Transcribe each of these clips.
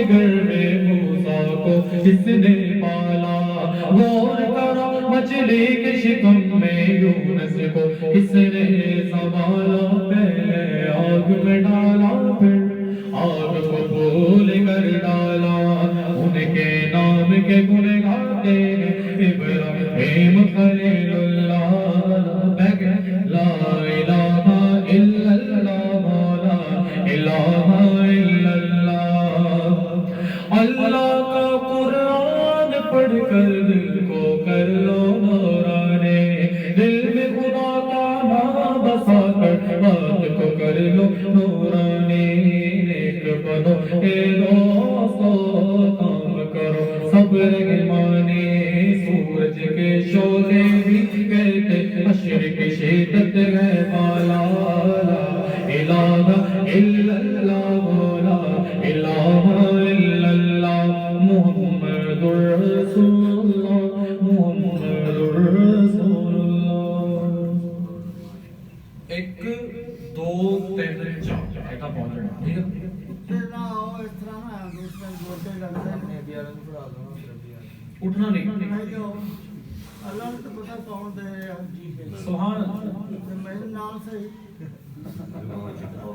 گھر میں موسیٰ کو کس نے پالا، غور کرو مچھلی کے شکم میں یونس کو کس نے سنبھالا، پہلے آگ میں ڈالا پھر آگ کو بھول کر ڈالا، ان کے نام کے گن گاتے ہیں ابراہیم خلیل اللہ، لا الہ الا اللہ لا الہ الا اللہ۔ اللہ کا قرآن پڑھ کر دل کو کر لو نورانے، دل میں خدا کا نام بسا کر بات کو کر لو نورانی، نیک بنو اے دوستو کام کرو سب رحمانی، سورج کے شعلے بھی کہتے مشرق شدت ہے بالا، لا الہ الا اللہ لا الہ الا اللہ محمد رسول اللہ محمد رسول اللہ۔ ایک دو تین چار ایسا پہنچنا ٹھیک ہے، اٹھنا نہیں، اللہ نے تو پتا کون دے رہا، سبحان اللہ، میرے نام سے ہی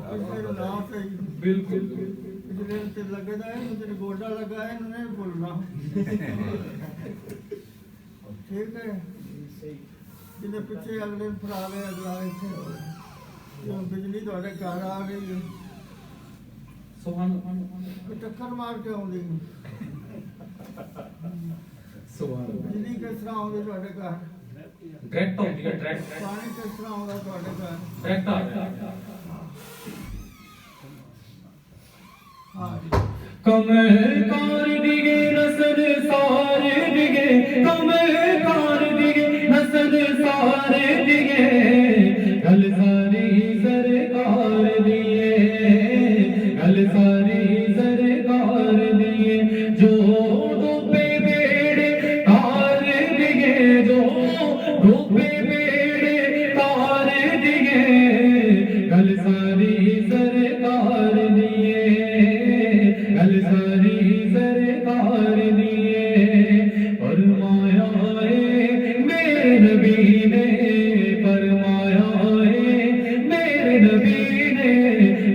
میرے نام سے ہی بالکل تے لگے دا ہے، مجھے گوڈا لگا ہے، انہوں نے بولنا ٹھیک ہے، جنہیں پیچھے اگلے پھرا گئے اگلا اتنے بجلی تھوڑے گھر آ گئی ہے، سبحان اللہ، ٹکر مار کے آؤں سبحان اللہ، بجلی کس طرح آؤں تھوڑے گھر، ڈائریکٹ ہوتی ہے ڈائریکٹ، پانی کس طرح آؤں تھوڑے گھر، ڈائریکٹ آ گیا۔ کم کار دیگے نسل سارے دیگے، کم کار دیگے نسل سارے دیگے، گل ساری سرکار دیے، گل ساری سرکار دیے، جو ڈوبے بیڑے تار دیگے، جو ڈوبے بیڑے تار دیگے، گل ساری سرکار دیے، گل ساری سرکار دیے، فرمایا ہے میرے نبی نے، فرمایا ہے میرے نبی نے،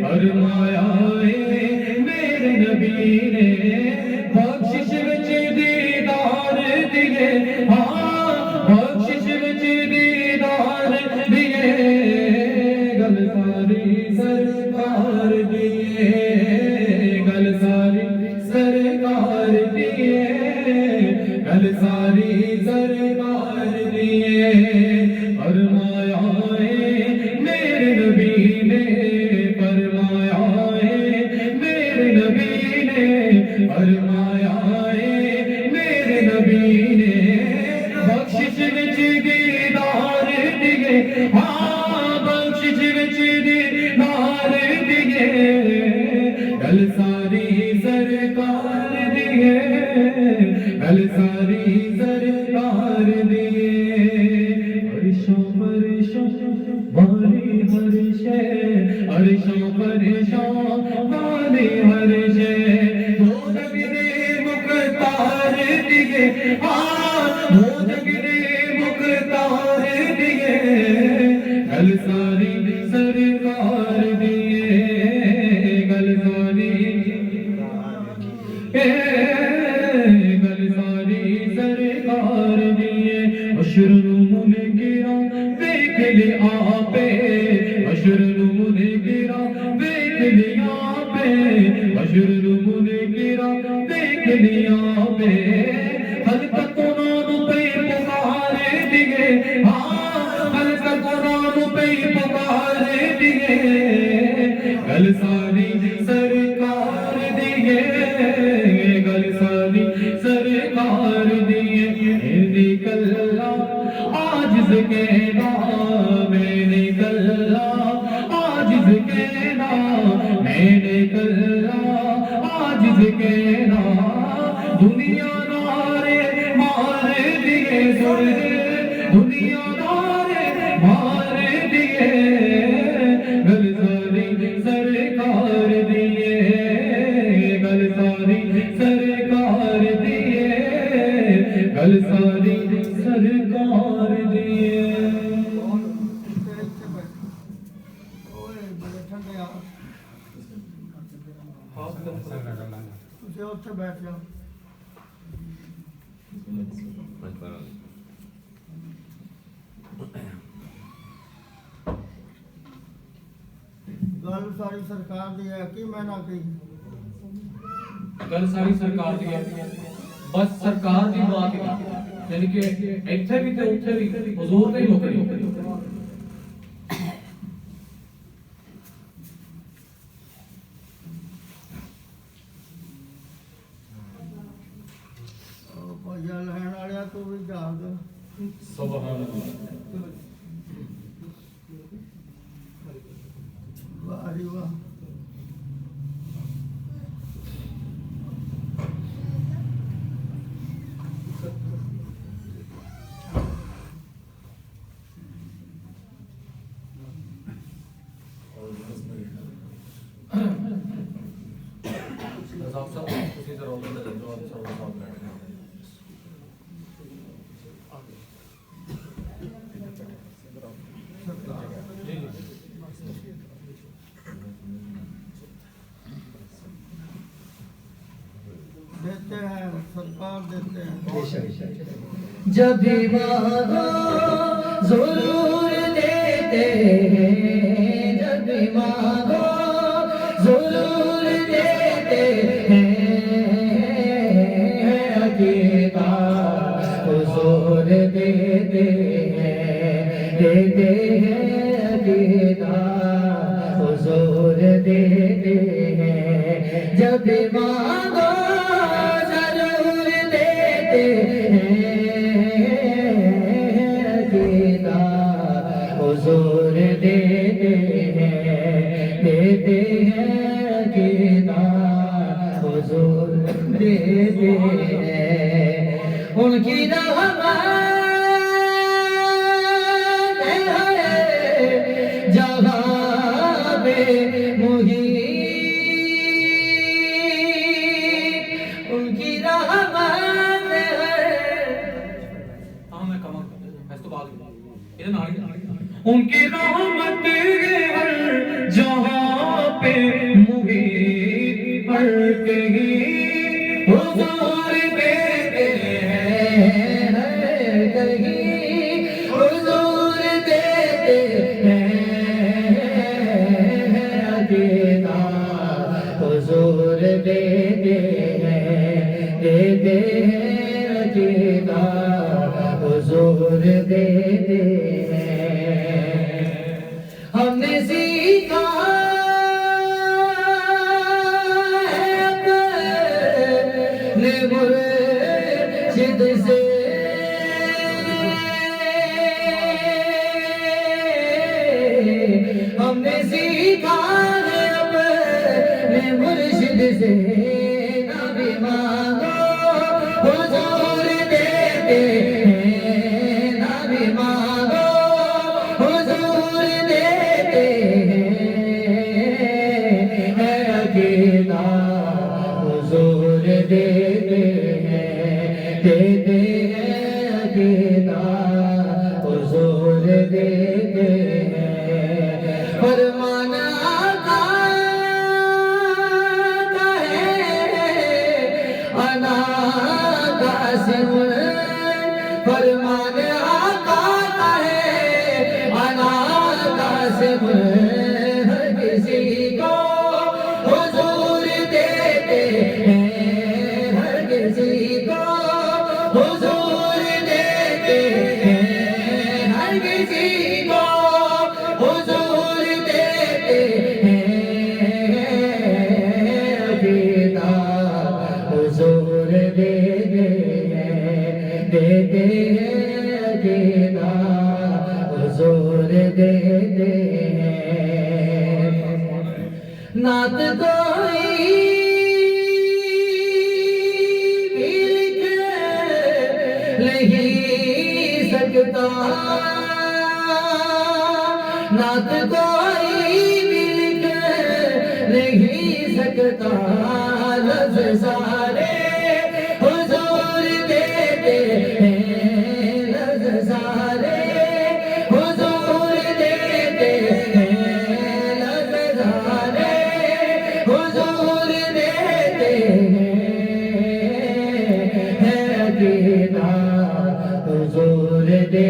فرمایا ہے میرے نبی نے، بخشش وچ دیدار دیے، ہاں بخشش وچ دیدار دیے، گل ساری سرکار دیے، گل ساری سرکار دیے، گل ساری سرکار دیے، فرمایا ہے میرے نبی نے، فرمایا ہے میرے نبی نے، فرمایا ہے میرے نبی نے، بخشش وچ دیدار دیے، ہاں بخشش وچ دیدار دیے، گل ساری سرکار دیے، گل ساری سرکار دیے، عرشوں فرشوں والی ہر شے، عرشوں فرشوں والی ہر شے، دو جگ دے مختار دیے، ہاں دو جگ دے مختار دیے، گل ساری سرکار دیے، گل ساری گل ساری سرکار دیے، حشر نمون گرا دیکھ لیا پہ، حشر نمون گرا دیکھ لیا پہ، حشر نمون گرا دیکھ لیا پہ، خلق قرآن پہ پکار دیے، ہاں خلق قرآن پہ پکار دیے، گل ساری سرکار دیے، گل ساری سرکار دیے، نکلا عاجز کے نام، نکلا عاجز کے نام، نکلا عاجز کے نام، دنیا نارے مار دیے، دنیا نارے مار دیے، گل ساری سرکار دیے، گل ساری سرکار دیے گل ساری سرکار دیے ਉੱਥੇ ਬੈਠ ਜਾਓ ਗੱਲ ਸਾਰੀ ਸਰਕਾਰ ਦੀ ਹੈ ਕੀ ਮੈਂ ਨਾ ਕਹੀ گل ساری سرکار دی ہے بس سرکار دی بات ہے یعنی کہ ایتھے بھی تے اوتھے بھی حضور تے ہی نوکری ਭਈਆ ਲੈਣ ਵਾਲਿਆ ਤੂੰ ਵੀ ਜਾਗ سبحان اللہ ਵਾਹ ਜੀ ਵਾਹ صاحب صاحب اسی طرح ہوتا ہے جو آپ صاحب بیٹھ گئے دیتے ہیں سرکار دیتے ہیں جب بھی مانگو ضرور دیتے ہیں جب بھی مانگو ضرور دیتے ہیں عقیدہ حضور دیتے ہیں عقیدہ حضور دیتے ہیں جب بھی مانگو ضرور دیتے ہیں عقیدہ حضور دیتے ہیں عقیدہ حضور دیتے ہیں ان کی رحمت ہے جہاں بے محیط ان کی رحمت ہے میں کما اس تو بعد ان کی رحمت ہر جہاں پہ محیط ہر کہیں حضور دیتے ہیں ہر کہیں حضور دیتے ہیں عقیدہ حضور دیتے ہیں عقیدہ حضور دیتے ہیں ہم نے سیکھا ہے اپنے مرشد سے ہم نے سیکھا ہے اپنے مرشد سے نہ بھی مانگو حضور دیتے ہیں نہ بھی مانگو حضور دیتے ہیں عقیدہ حضور دیتے ہیں عقیدہ حضور دیتے ہیں فرمان آقا کا ہے انا قاسم فرمان آقا کا ہے انا قاسم ہر کسی کو حضور دیتے ہیں ہر کسی کو حضور دیتے ہیں ہر کسی کو حضور دیتے ہیں عقیدہ حضور دیتے ہیں عقیدہ حضور دیتے ہیں نعت کوئی بھی لکھ نہیں سکتا نعت کوئی بھی لکھ نہیں سکتا سکتا لفظ سارے حضور دیتے ہیں لفظ سارے حضور دیتے ہیں لفظ سارے حضور دیتے ہیں عقیدہ حضور دیتے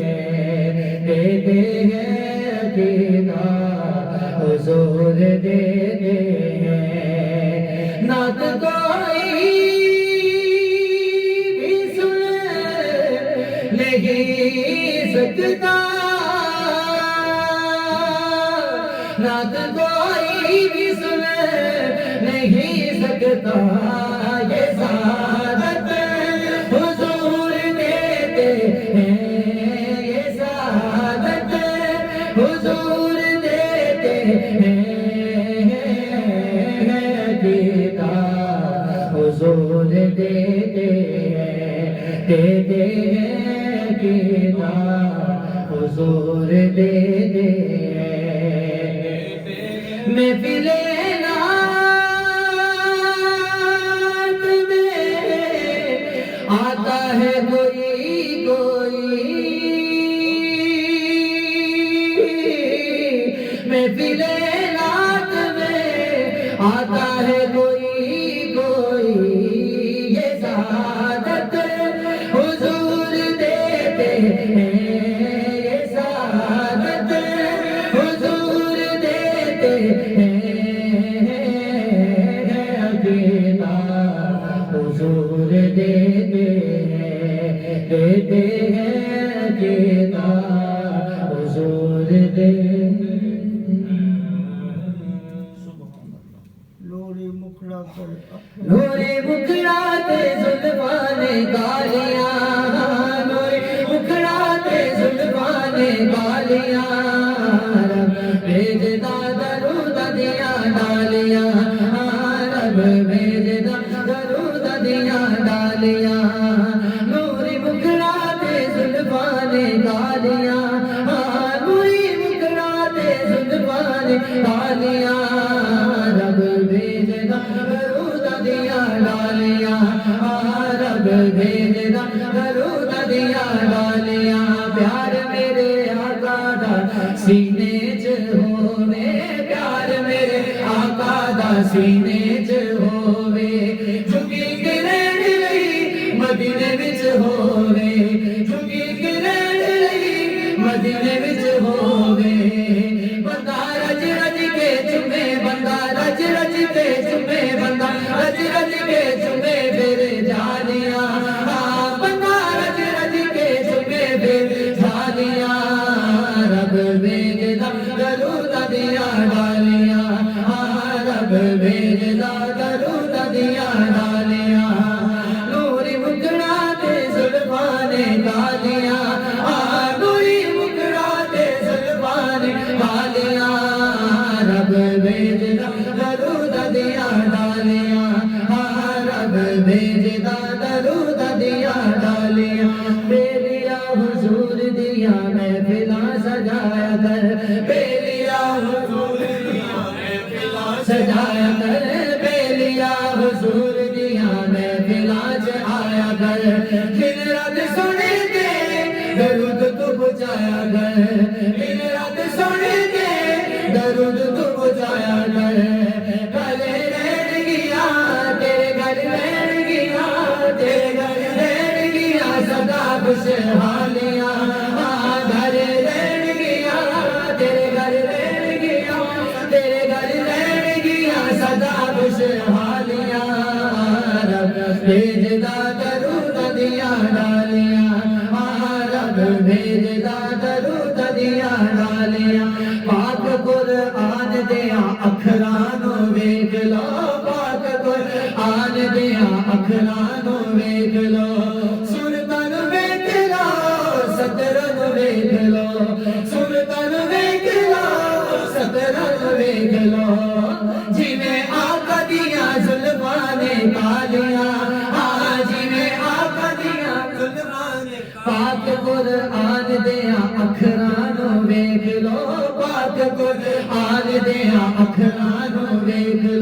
ہیں عقیدہ حضور دیتے ہیں نعت کوئی بھی سن نہیں سکتا نعت کوئی بھی سن نہیں سکتا یہ سعادت حضور دیتے ہیں یہ سعادت حضور دیتے ہیں عقیدہ حضور دیتے ہیں عقیدہ حضور دیتے ہیں محفل نعت میں آتا ہے کوئی محفل نعت میں آتا ہے کوئی یہ سعادت حضور دیتے ہیں یہ سعادت حضور دیتے ہیں عقیدہ حضور دیتے ہیں عقیدہ حضور دیتے لوری مکھڑا کر نورے مکھڑاتے زلفانے گالیاں نورے مکھڑاتے زلفانے گالیاں رب بھیجدا درود دیاں ڈالیاں رب بھیجدا درود دیاں ڈالیاں نورے مکھڑاتے زلفانے گالیاں نورے مکھڑاتے زلفانے گالیاں رب بھیجدا درود دیاں ڈالیاں رب بھیجدا درود دیاں ڈالیاں پیار میرے آقا دا سینے چ ہووے پیار میرے آقا دا سینے چ ہووے جھکی کے رہن لئی مدینے وچ ہووے جھکی کے رہن لئی مدینے وچ ہووے بندہ رج رج کے چومے بندہ رج رج کے چومے بندہ رج رج کے چومے میرے جانیاں بندہ رج رج کے چومے میرے جانیاں رب بھیجدا درود دیاں ڈالیاں رب بھیجدا درود دیاں ڈالیاں نوری مکھڑاتے زلفانے گالیاں نوری مکھڑاتے زلفانے گالیاں رب بھیجدا درود دیاں ڈالیاں رب بھیجدا درود دیاں ڈالیاں بیلیا حضور دیاں محفلاں سجایا کر بیلیا حضور دیاں محفلاں سجایا کر بیلیا حضور دیاں محفلاں چ آیا کر دن رات سن کے درود تو پہنچایا کر دن رات سن کے درود تو پہنچایا کر گلے رہن گیا تیرے گھر رہن گیا تیرے گھر رہن گیا سدا خوشحالیاں گھر رہن گیا تیرے گھر رہن گیا تیرے گھر رہن گیا سدا خوشحالیاں رب بھیجدا درود دیاں ڈالیاں رب بھیجدا درود دیاں ڈالیاں پاک قرآن دیاں اکھراں نو ویکھ لو پاک قرآن دیاں اکھراں نو ویکھ لو سورتاں نو ویکھ لو سطراں نو ویکھ لو سورتاں نو ویکھ لو سطراں نو ویکھ لو جویں آقا دیاں زلفاں نے کالیاں جویں آقا دیاں زلفاں نے پاک قرآن دیاں اکھراں نو ویکھ لو پاک قرآن دیاں اکھراں نو ویکھ لو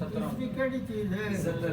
17 ਇਹ ਕਿਹੜੀ ਚੀਜ਼ ਹੈ 70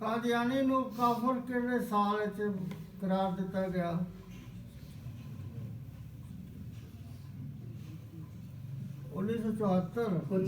ਕਾਦੀਆਨੀ ਨੂੰ ਕਾਫਰ ਕਿਹੜੇ ਸਾਲ ਵਿੱਚ ਕਰਾਰ ਦਿੱਤਾ ਗਿਆ?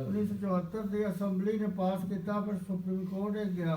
1974 ਦੀ ਅਸੈਂਬਲੀ ਨੇ ਪਾਸ ਕੀਤਾ ਪਰ ਸੁਪਰੀਮ ਕੋਰਟ ਨੇ ਗਿਆ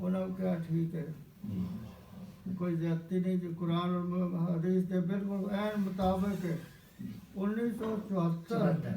ਉਹਨਾਂ ਨੇ ਕਿਹਾ ਠੀਕ ਹੈ ਕੋਈ ਜ਼ਿਆਦਤੀ ਨਹੀਂ ਜੀ ਕੁਰਾਨ ਔਰ ਹਦੀਸ ਦੇ ਬਿਲਕੁਲ ਐਨ ਮੁਤਾਬਕ ਹੈ 1974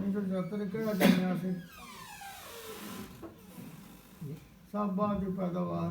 1974 ਕਿਹੜਾ ਜਨਿਆ ਸੀ ਸਭ ਬਾਅਦ ਦੀ ਪੈਦਾਵਾਰ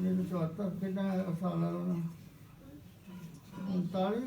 1974 ਕਿੰਨਾ ਸਾਲ ਹੋਣਾ 39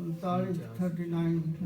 39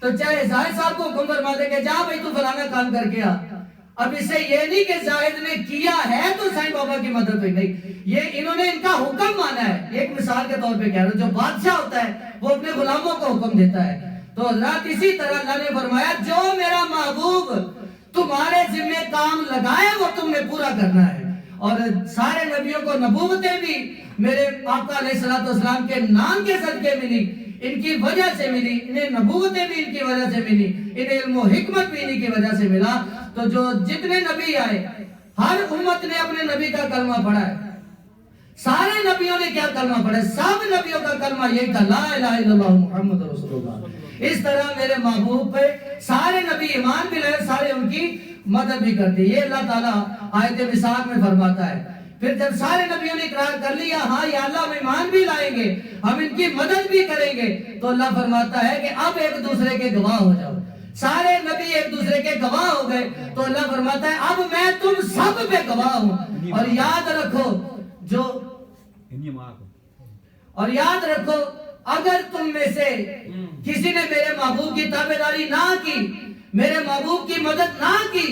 تو چاہے زاہد صاحب کو حکم فرما دے کہ جا بھائی تو فلانا کام کر کے آ. اب اس سے یہ نہیں کہ زاہد نے کیا ہے تو سائیں بابا کی مدد ہوئی, نہیں, یہ انہوں نے ان کا حکم مانا ہے. ایک مثال کے طور پہ کہہ رہا ہوں, جو بادشاہ ہوتا ہے وہ اپنے غلاموں کو حکم دیتا ہے. تو حضرات اسی طرح اللہ نے فرمایا جو میرا محبوب تمہارے ذمہ کام لگائے وہ تم نے پورا کرنا ہے. اور سارے نبیوں کو نبوتیں بھی میرے آقا علیہ الصلوۃ والسلام کے نام کے صدقے ملی, ان کی وجہ سے ملی, انہیں نبوتیں بھی ان کی وجہ سے ملی, انہیں علم و حکمت بھی انہی کی وجہ سے ملا. تو جو جتنے نبی آئے ہر امت نے اپنے نبی کا کلمہ پڑھا ہے. سارے نبیوں نے کیا کلمہ پڑھا ہے؟ سب نبیوں کا کلمہ یہی تھا, لا الہ الا اللہ محمد رسول اللہ. اس طرح میرے محبوب پہ سارے نبی ایمان بھی لائے, سارے ان کی مدد بھی کرتے. یہ اللہ تعالیٰ آیت مثال میں فرماتا ہے. پھر جب سارے نبیوں نے اقرار کر لیا ہاں یا اللہ ہم ایمان بھی لائیں گے, ہم ان کی مدد بھی کریں گے, تو اللہ فرماتا ہے کہ اب ایک دوسرے کے گواہ ہو جاؤ. سارے نبی ایک دوسرے کے گواہ ہو گئے تو اللہ فرماتا ہے اب میں تم سب پہ گواہ ہوں. اور یاد رکھو اگر تم میں سے کسی نے میرے محبوب کی تابعداری نہ کی, میرے محبوب کی مدد نہ کی,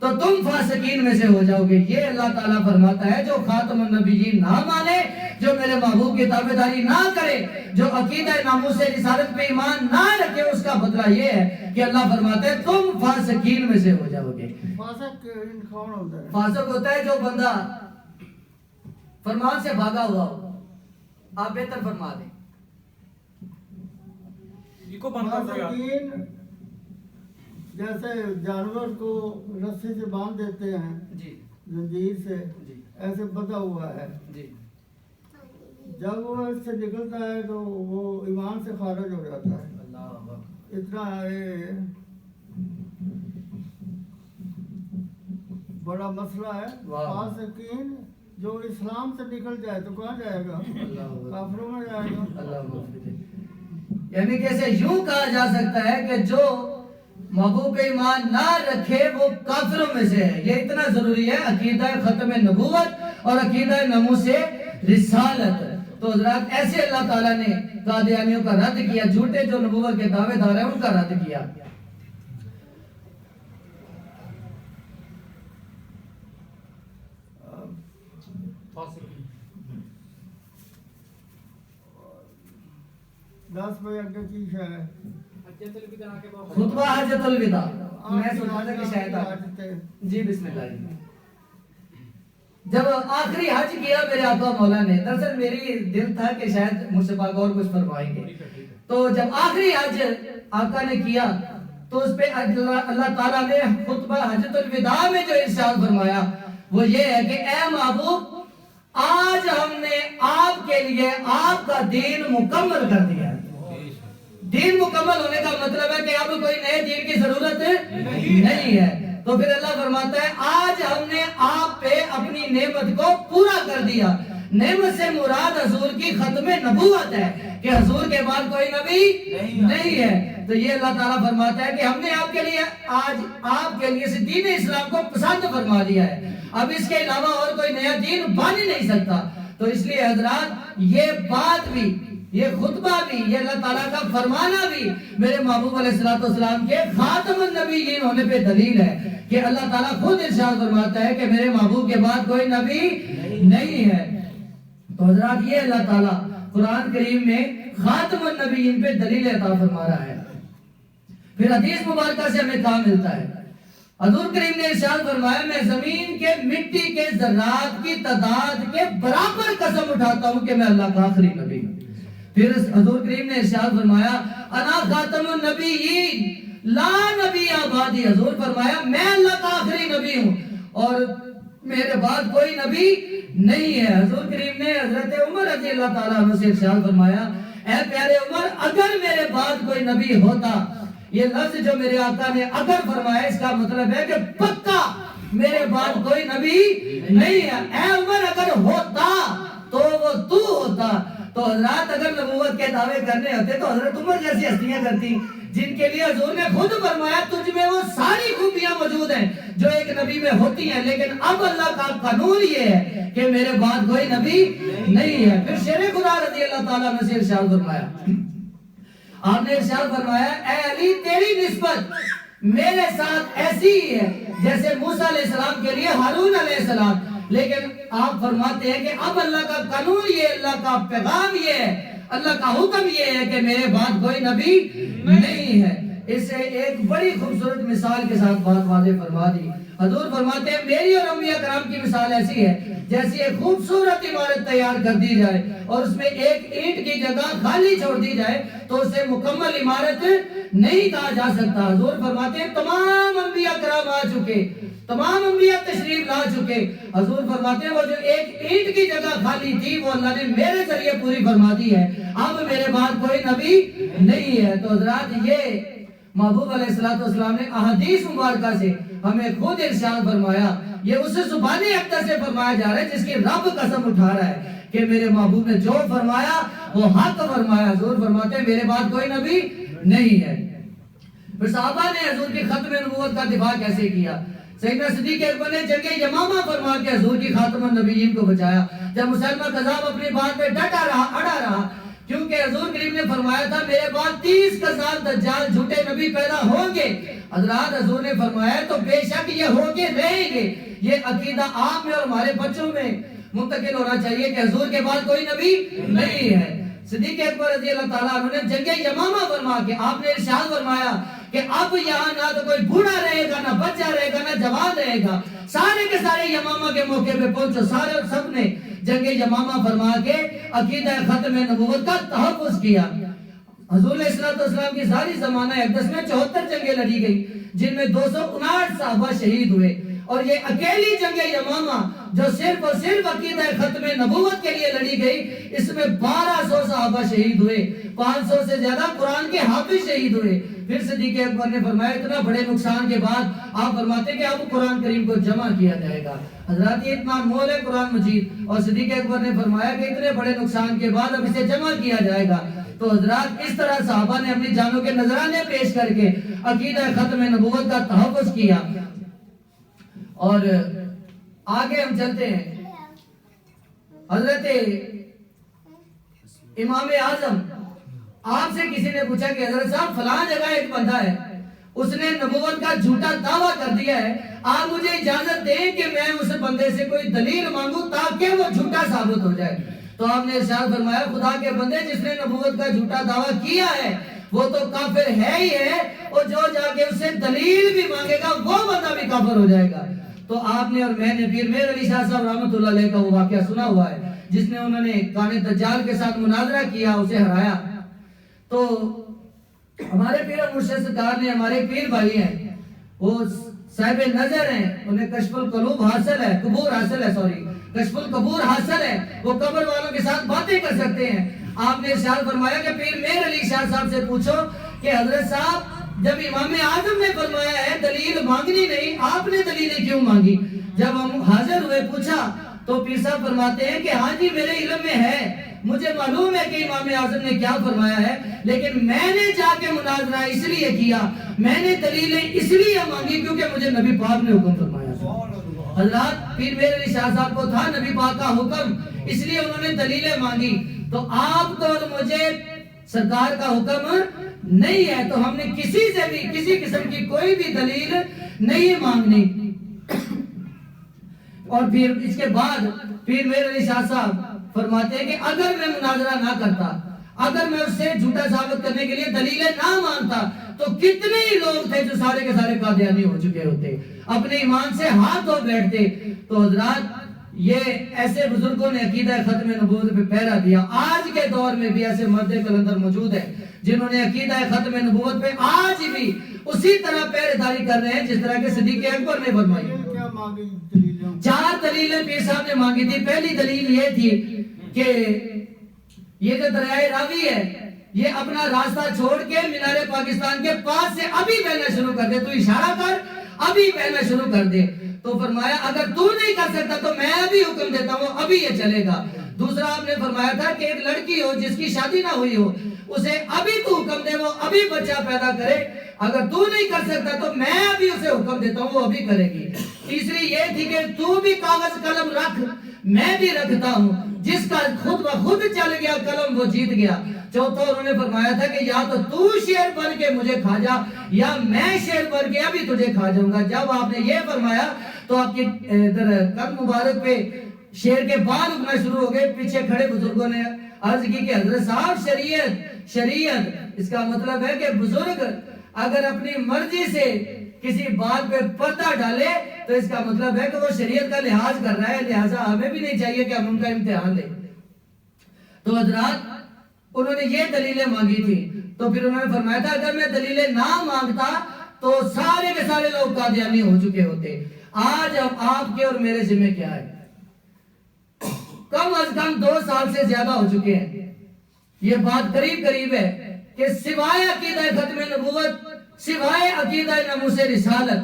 تو تم فاسقین میں سے ہو جاؤ گے. یہ اللہ تعالیٰ فرماتا ہے جو خاتم النبیین نہ مانے, جو میرے محبوب کی تابعداری نہ کرے, جو عقیدہ ناموس رسالت پہ ایمان نہ رکھے, اس کا بدلہ یہ ہے کہ اللہ فرماتا ہے تم فاسقین میں سے ہو جاؤ گے. فاسق کون ہوتا ہے؟ فاسق ہوتا ہے جو بندہ فرمان سے بھاگا ہوا ہو. آپ بہتر فرما دیں. فاسقین جیسے جانور کو رسی سے باندھ دیتے ہیں, جی زنجیر سے, جی ایسے بندھا ہوا ہے. جی جب وہ اس سے نکلتا ہے تو وہ ایمان سے خارج ہو جاتا ہے. اتنا بڑا مسئلہ ہے. فاسقین جو اسلام سے نکل جائے تو کہاں جائے گا؟ کافروں میں جائے گا. یعنی کیسے یوں کہا جا سکتا ہے کہ جو محبوب ایمان نہ رکھے وہ کافروں میں سے ہے. یہ اتنا ضروری ہے عقیدہ ختم نبوت اور عقیدہ ناموس رسالت. تو حضرات ایسے اللہ تعالیٰ نے قادیانیوں کا رد کیا, جھوٹے جو نبوت کے دعوے دار ہیں ان کا رد کیا. دس بجے اگے کی ہے خطبہ حجۃ الوداع. میں سنا تھا کہ شاید جی بسم اللہ. جب آخری حج کیا میرے آقا مولا نے, دراصل میری دل تھا کہ شاید مجھ سے پاک اور کچھ فرمائیں گے. تو جب آخری حج آقا نے کیا تو اس پہ اللہ تعالیٰ نے خطبہ حجۃ الوداع میں جو ارشاد فرمایا وہ یہ ہے کہ اے محبوب آج ہم نے آپ کے لیے آپ کا دین مکمل کر دیا. دین مکمل ہونے کا مطلب ہے کہ اب کوئی نئے دین کی ضرورت نہیں ہے. تو پھر اللہ فرماتا ہے آج ہم نے آپ پہ اپنی نعمت کو پورا کر دیا. نعمت سے مراد حضور کی ختم نبوت ہے کہ حضور کے بعد کوئی نبی نہیں ہے. تو یہ اللہ تعالیٰ فرماتا ہے کہ ہم نے آپ کے لیے آج آپ کے لیے دین اسلام کو پسند فرما دیا ہے. اب اس کے علاوہ اور کوئی نیا دین بن ہی نہیں سکتا. تو اس لیے حضرات یہ بات بھی, یہ خطبہ بھی, یہ اللہ تعالیٰ کا فرمانا بھی میرے محبوب علیہ الصلوۃ والسلام کے خاتم النبیین ہونے پہ دلیل ہے کہ اللہ تعالیٰ خود ارشاد فرماتا ہے کہ میرے محبوب کے بعد کوئی نبی نہیں ہے. تو حضرات یہ اللہ تعالیٰ قرآن کریم میں خاتم النبیین پہ دلیل عطا فرما رہا ہے. پھر حدیث مبارکہ سے ہمیں کہاں ملتا ہے؟ حضور کریم نے ارشاد فرمایا میں زمین کے مٹی کے ذرات کی تعداد کے برابر قسم اٹھاتا ہوں کہ میں اللہ کا آخری نبی ہوں. پھر حضور کریم نے ارشاد فرمایا انا خاتم النبیین لا نبی آبادی. حضور فرمایا میں اللہ کا آخری نبی ہوں اور میرے بعد کوئی نبی نہیں ہے. حضور کریم نے حضرت عمر رضی اللہ تعالیٰ عنہ سے ارشاد فرمایا اے پیارے عمر اگر میرے بعد کوئی نبی ہوتا, یہ لفظ جو میرے آقا نے اگر فرمایا اس کا مطلب ہے کہ پکا میرے بعد کوئی نبی نہیں ہے. اے عمر اگر ہوتا تو وہ تو ہوتا. تو حضرات اگر نبوت کے دعوے کرنے ہوتے تو حضرت عمر جیسی ہستیاں کرتی جن کے لیے حضور نے خود فرمایا تجھ میں وہ ساری خوبیاں موجود ہیں جو ایک نبی میں ہوتی ہیں, لیکن اب اللہ کا قانون یہ ہے کہ میرے بعد کوئی نبی نہیں ہے. پھر شیر خدا رضی اللہ تعالیٰ عنہ سے ارشاد فرمایا آپ نے ارشاد فرمایا اے علی تیری نسبت میرے ساتھ ایسی ہی ہے جیسے موسیٰ علیہ السلام کے لیے ہارون علیہ السلام، لیکن آپ فرماتے ہیں کہ اب اللہ کا قانون یہ، اللہ کا پیغام یہ ہے، اللہ کا حکم یہ ہے کہ میرے بعد کوئی نبی نہیں ہے۔ اس سے ایک بڑی خوبصورت مثال کے ساتھ بات واضح فرما دی۔ حضور فرماتے ہیں میری اور انبیاء کرام کی مثال ایسی ہے جیسی ایک خوبصورت عمارت تیار کر دی جائے اور اس میں ایک اینٹ کی جگہ خالی چھوڑ دی جائے تو اسے مکمل عمارت نہیں کہا جا سکتا۔ حضور فرماتے ہیں تمام انبیاء کرام آ چکے، تمام انبیاء تشریف لا چکے، حضور فرماتے ہیں وہ جو ایک اینٹ کی جگہ خالی تھی وہ اللہ نے میرے ذریعے پوری فرما دی ہے، اب میرے بعد کوئی نبی نہیں ہے۔ تو حضرات یہ محبوب علیہ السلام نے احادیث مبارکہ سے ہمیں خود ارشاد فرمایا، یہ اس زبان اقدس سے فرمایا جا رہا ہے جس کی رب قسم اٹھا رہا ہے کہ میرے محبوب نے جو فرمایا وہ حق فرمایا۔ حضور فرماتے ہیں میرے بعد کوئی نبی نہیں ہے۔ پھر صحابہ نے حضور کی ختم نبوت کا دفاع کیسے کیا؟ سیدنا صدیق اکبر نے جنگ یمامہ فرما کے حضور کی خاتم النبیین کو بچایا۔ جب مسلمہ کذاب اپنی بات پہ ڈٹا رہا، اڑا رہا، کیونکہ حضور کریم نے فرمایا تھا میرے بعد 30,000 دجال جھوٹے نبی پیدا ہوں گے۔ حضرات حضور نے فرمایا تو بے شک یہ ہو کے رہیں گے۔ یہ عقیدہ آپ میں اور ہمارے بچوں میں منتقل ہونا چاہیے کہ حضور کے بعد کوئی نبی نہیں ہے۔ صدیق اکبر رضی اللہ تعالیٰ عنہ نے جنگ یمامہ فرما کے آپ نے ارشاد فرمایا کہ اب یہاں نہ تو کوئی بوڑھا رہے گا، نہ بچہ رہے گا، نہ جوان رہے گا، سارے کے سارے یمامہ کے موقع پہ پہنچو۔ سارے سب نے جنگ یمامہ فرما کے عقیدہ ختم نبوت کا تحفظ کیا۔ حضور علیہ السلام کی ساری زمانہ اقدس میں 74 جنگیں لڑی گئی جن میں 259 صحابہ شہید ہوئے، اور یہ اکیلی جنگ یمامہ جو صرف اور صرف عقیدہ ختم نبوت کے لیے لڑی گئی، اس میں 1200 صحابہ شہید ہوئے، 500 سے زیادہ قرآن کے حافظ شہید ہوئے۔ پھر صدیق اکبر نے فرمایا اتنا بڑے نقصان کے بعد آپ فرماتے ہیں کہ اب قرآن کریم کو جمع کیا جائے گا۔ حضرات یہ اتنا مول ہے قرآن مجید، اور صدیق اکبر نے فرمایا کہ اتنے بڑے نقصان کے بعد اب اسے جمع کیا جائے گا۔ تو حضرات اس طرح صحابہ نے اپنی جانوں کے نذرانے پیش کر کے عقیدہ ختم نبوت کا تحفظ کیا۔ اور آگے ہم چلتے ہیں، حضرت امام اعظم، آپ سے کسی نے پوچھا کہ حضرت صاحب فلاں جگہ ایک بندہ ہے، اس نے نبوت کا جھوٹا دعویٰ کر دیا ہے، آپ مجھے اجازت دیں کہ میں اس بندے سے کوئی دلیل مانگوں تاکہ وہ جھوٹا ثابت ہو جائے۔ تو آپ نے ارشاد فرمایا خدا کے بندے جس نے نبوت کا جھوٹا دعویٰ کیا ہے وہ تو کافر ہے ہی ہے، اور جو جا کے اس سے دلیل بھی مانگے گا وہ بندہ بھی کافر ہو جائے گا۔ تو آپ نے اور میں نے پیر میر علی شاہ صاحب رحمۃ اللہ علیہ کا وہ واقعہ سنا ہوا ہے جس نے انہوں نے کان دجال کے ساتھ مناظرہ کیا، اسے ہرایا۔ تو ہمارے پیر اور مرشد سرکار نے، ہمارے پیر بھائی ہیں، وہ صاحب نظر ہیں، انہیں کشف القلوب حاصل ہے، قبور حاصل ہے، کشف القبور حاصل ہے، وہ قبر والوں کے ساتھ باتیں کر سکتے ہیں۔ آپ نے ارشاد فرمایا کہ پیر میر علی شاہ صاحب سے پوچھو کہ حضرت صاحب جب امام اعظم نے فرمایا ہے دلیل مانگنی نہیں، آپ نے دلیلیں کیوں مانگی؟ جب ہم حاضر ہوئے پوچھا تو پیر صاحب فرماتے ہیں کہ ہاں جی میرے علم میں ہے، مجھے معلوم ہے کہ امام اعظم نے کیا فرمایا ہے، لیکن میں نے جا کے مناظرہ اس لیے کیا، میں نے دلیلیں اس لیے مانگی کیونکہ مجھے نبی پاک نے حکم فرمایا تھا۔ حضرات پیر میر علی شاہ صاحب کو تھا نبی پاک کا حکم، اس لیے انہوں نے دلیلیں مانگی۔ تو آپ کو اور مجھے سرکار کا حکم نہیں ہے تو ہم نے کسی سے بھی کسی قسم کی کوئی بھی دلیل نہیں مانگنی۔ اور پھر اس کے بعد پیر میر علی شاہ صاحب فرماتے ہیں کہ اگر میں مناظرہ نہ کرتا، اگر میں اس سے جھوٹا ثابت کرنے کے لیے دلیلیں نہ مانتا تو کتنے ہی لوگ تھے جو سارے کے سارے قادیانی ہو چکے ہوتے، اپنے ایمان سے ہاتھ دھو بیٹھتے۔ تو حضرات یہ ایسے بزرگوں نے عقیدہ ختم نبوت پہ پہرا دیا۔ آج کے دور میں بھی ایسے مرد کلندر موجود ہیں جنہوں نے عقیدہ ختم نبوت پہ آج بھی اسی طرح پہرے داری کر رہے ہیں جس طرح کے صدیق اکبر نے فرمائی۔ 4 دلیلیں پیر صاحب نے مانگی تھی۔ پہلی دلیل یہ تھی کہ یہ جو دریائے راوی ہے یہ اپنا راستہ چھوڑ کے مینار پاکستان کے پاس سے ابھی بہنا شروع کر دے، تو اشارہ کر ابھی بہنا شروع کر دے۔ تو فرمایا اگر تو نہیں کر سکتا تو میں ابھی حکم دیتا ہوں، ابھی یہ چلے گا۔ دوسرا آپ نے فرمایا تھا کہ ایک لڑکی ہو جس کی شادی نہ ہوئی ہو، اسے ابھی تو حکم دے، وہ ابھی بچہ پیدا کرے، اگر تو نہیں کر سکتا تو میں ابھی اسے حکم دیتا ہوں، وہ ابھی کرے گی۔ تیسری یہ تھی کہ تو بھی کاغذ قلم رکھ، میں بھی رکھتا ہوں، جس کا خود بخود چل گیا قلم وہ جیت گیا. چوتھا انہوں نے فرمایا تھا کہ یا تو تو شیر بن کے مجھے کھا جا یا میں شیر بن کے ابھی تجھے کھا جاؤں گا. جب آپ نے یہ فرمایا تو آپ کی کن مبارک پہ شیر کے بال اگنا شروع ہو گئے. پیچھے کھڑے بزرگوں نے عرض کی کہ حضرت صاحب شریعت اس کا مطلب ہے کہ بزرگ اگر اپنی مرضی سے کسی بات پہ پردہ ڈالے تو اس کا مطلب ہے کہ وہ شریعت کا لحاظ کر رہا ہے, لہٰذا ہمیں بھی نہیں چاہیے کہ ہم ان کا امتحان لیں. تو حضرات انہوں نے یہ دلیلیں مانگی تھی. تو پھر انہوں نے فرمایا تھا اگر میں دلیلیں نہ مانگتا تو سارے کے سارے لوگ قادیانی ہو چکے ہوتے. آج اب آپ کے اور میرے ذمہ کیا ہے؟ کم از کم 2 سال سے زیادہ ہو چکے ہیں. یہ بات قریب ہے کہ سوائے عقیدہ ختم نبوت, سوائے عقیدہ ناموس رسالت,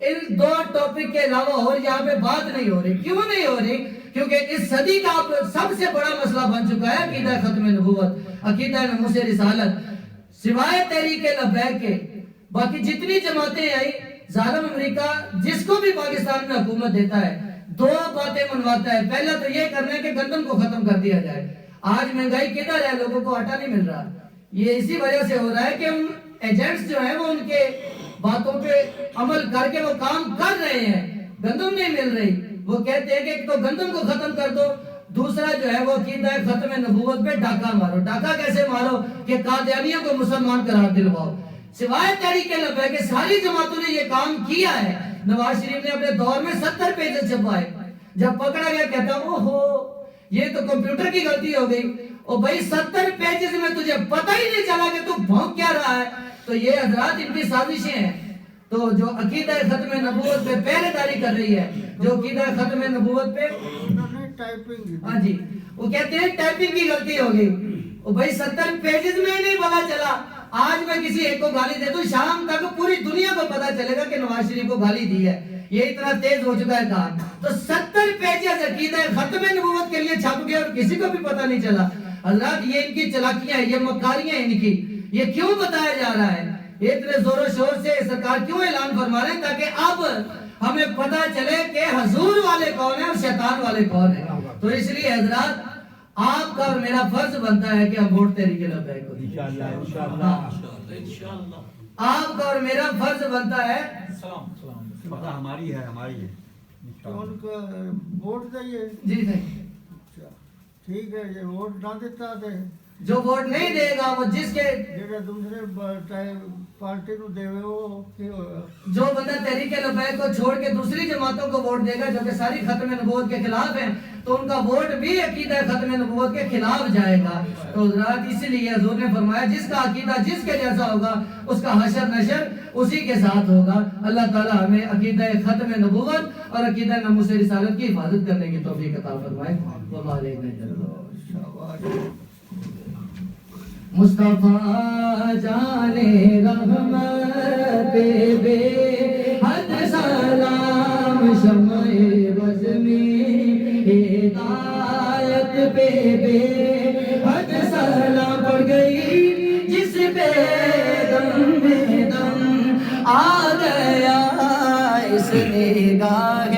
ان 2 ٹاپک کے علاوہ اور یہاں پہ بات نہیں ہو رہی. کیوں نہیں ہو رہی؟ کیونکہ اس صدی کا سب سے بڑا مسئلہ بن چکا ہے عقیدہ ختم نبوت, عقیدہ ناموس رسالت. سوائے تحریک لبیک کے باقی جتنی جماعتیں آئی, ظالم امریکہ جس کو بھی پاکستان میں حکومت دیتا ہے 2 باتیں منواتا ہے. پہلا تو یہ کرنا ہے کہ گندم کو ختم کر دیا جائے. آج مہنگائی کدھر ہے؟ لوگوں کو آٹا نہیں مل رہا. یہ اسی وجہ سے ہو رہا ہے کہ ہم ایجنٹس جو ہیں وہ ان کے باتوں پہ عمل کر کے وہ کام کر رہے ہیں, گندم نہیں مل رہی. وہ کہتے ہیں کہ تو گندم کو ختم کر دو. دوسرا جو ہے وہ عقیدہ ختم نبوت پہ ڈاکہ مارو. ڈاکہ کیسے مارو؟ کہ قادیانیوں کو مسلمان قرار دلواؤ. سوائے تحریک لبیک کے ساری جماعتوں نے یہ کام کیا ہے. نواز شریف نے اپنے دور میں 70 پیجز چھپائے. جب پکڑا گیا کہتا اوہو یہ تو کمپیوٹر کی غلطی ہو گئی. اور بھائی 70 پیجز میں تجھے پتہ ہی نہیں چلا کہ تو بھونک کیا رہا ہے. تو یہ حضرات ان کی سازشیں ہیں. تو جو عقیدہ ختم نبوت پہ پہرے داری کر رہی ہے, جو عقیدہ ختم نبوت پہ ہاں جی وہ کہتے ہیں ٹائپنگ کی غلطی ہو گئی. اور بھائی 70 پیجز میں نہیں پتا چلا. آج میں کسی ایک کو گالی دے دوں شام تک پوری دنیا کو پتا چلے گا کہ نواز شریف کو گالی دی ہے. یہ اتنا تیز ہو چکا ہے کام. تو 70 پیجز عقیدہ ختم نبوت کے لیے چھپ گیا اور کسی کو بھی پتا نہیں چلا. حضرات یہ ان کی چلاکیاں ہیں, یہ مکاریاں ہیں ان کی. یہ کیوں بتایا جا رہا ہے؟ یہ اتنے زور و شور سے سرکار کیوں اعلان فرما رہے ہیں؟ تاکہ اب ہمیں پتا چلے کہ حضور والے کون ہیں اور شیطان والے کون ہیں. تو اس لیے حضرات آپ کا اور میرا فرض بنتا ہے کہ ہم ووٹ تحریک لبیک کو آپ کا اور میرا فرض بنتا ہے. ہماری ہے ان کو ووٹ دئیے. جی نہیں, ٹھیک ہے, یہ ووٹ نہ دیتا تھے جو ووٹ نہیں دے گا وہ جس کے جڑا دوسرے پارٹی نو دے وہ کی ہوگا. جو بندہ تحریک لبیک کو چھوڑ کے دوسری جماعتوں کو ووٹ دے گا جو کہ ساری ختم نبوت کے خلاف ہیں, تو ان کا ووٹ بھی عقیدہ ختم نبوت کے خلاف جائے گا. تو حضرات اسی لیے حضور نے فرمایا جس کا عقیدہ جس کے جیسا ہوگا اس کا حشر نشر اسی کے ساتھ ہوگا. اللہ تعالی ہمیں عقیدہ ختم نبوت اور عقیدہ ناموس رسالت کی حفاظت کرنے کی توفیق عطا فرمائے. مصطفیٰ جانے رحمت بے حد سلام شمع بزمی ہدایت پہ بے حد سلام پڑ گئی جس پہ دم میں دم آ گیا اس نگاہ